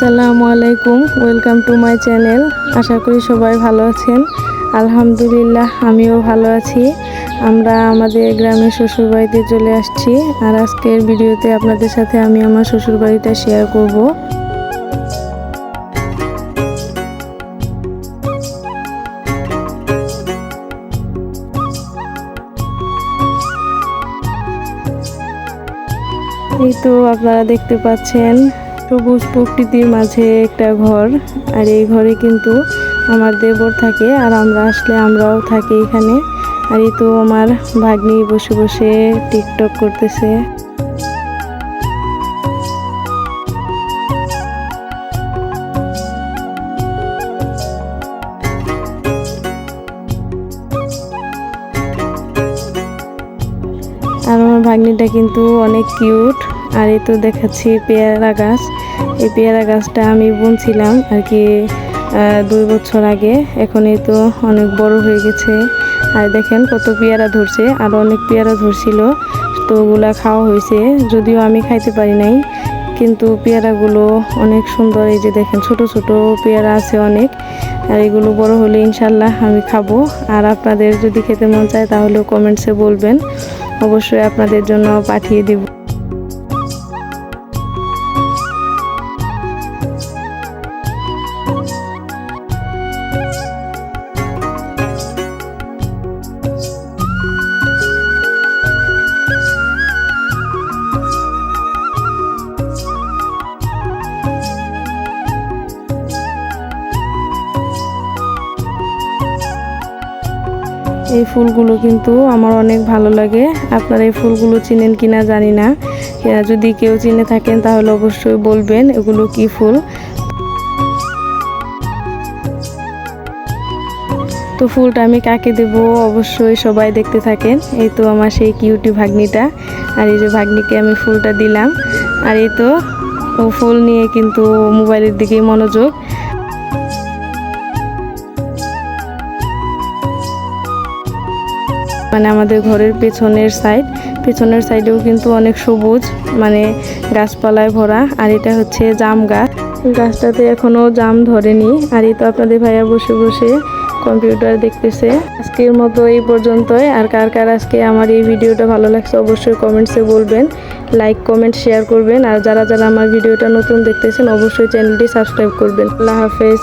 আসসালামু আলাইকুম, welcome to my channel. আশা করি সবাই ভালো আছেন। আলহামদুলিল্লাহ আমিও ভালো আছি। আমরা আমাদের গ্রামের শ্বশুরবাড়িতে চলে আসছি, আর আজকের ভিডিওতে আপনাদের সাথে আমি আমার শ্বশুরবাড়িটা শেয়ার করব। এই তো আপনারা দেখতে পাচ্ছেন সবুজ প্রকৃতির মাঝে একটা ঘর, আর এই ঘরে কিন্তু আমার দেবর থাকে, আর আমরা আসলে আমরাও থাকি এখানে। আর এই তো আমার ভাগ্নি বসে বসে টিকটক করতেছে। আর আমার ভাগ্নিটা কিন্তু অনেক কিউট। আর এই তো দেখাচ্ছি পেয়ারা গাছ। এই পেয়ারা গাছটা আমি বুনছিলাম আর কি 2 বছর আগে। এখন এই তো অনেক বড় হয়ে গেছে। আর দেখেন কত পেয়ারা ধরছে, আর অনেক পেয়ারা ধরছিল, তো ওগুলা খাওয়া হয়েছে, যদিও আমি খাইতে পারি নাই, কিন্তু পেয়ারাগুলো অনেক সুন্দর। এই যে দেখেন ছোট ছোট পেয়ারা আছে অনেক, আর এগুলো বড় হলে ইনশাল্লাহ আমি খাবো। আর আপনাদের যদি খেতে মন চায় তাহলে কমেন্টসে বলবেন, অবশ্যই আপনাদের জন্য পাঠিয়ে দিব। এই ফুলগুলো কিন্তু আমার অনেক ভালো লাগে। আপনারা এই ফুলগুলো চিনেন কিনা জানি না, যদি কেউ চিনে থাকেন তাহলে অবশ্যই বলবেন এগুলো কি ফুল। তো ফুলটা আমি কাকে দেব অবশ্যই সবাই দেখতে থাকেন। এই তো আমার সেই কিউটি ভাগ্নিটা, আর এই যে ভাগ্নিকে আমি ফুলটা দিলাম। আর এই তো ও ফুল নিয়ে কিন্তু মোবাইলের দিকে মনোযোগ। মানে আমাদের ঘরের পেছনের সাইডেও কিন্তু অনেক সবুজ, মানে গাছপালায় ভরা। আর এটা হচ্ছে জাম গাছ, গাছটাতে এখনো জাম ধরেনি। আর এই তো আপনাদের ভাইয়া বসে বসে কম্পিউটার দেখতেছে। আজকের মতো এই পর্যন্তই। আর কার কার আজকে আমার এই ভিডিওটা ভালো লাগছে অবশ্যই কমেন্টসে বলবেন, লাইক কমেন্ট শেয়ার করবেন। আর যারা যারা আমার ভিডিওটা নতুন দেখতেছেন অবশ্যই চ্যানেলটি সাবস্ক্রাইব করবেন। আল্লাহ হাফেজ।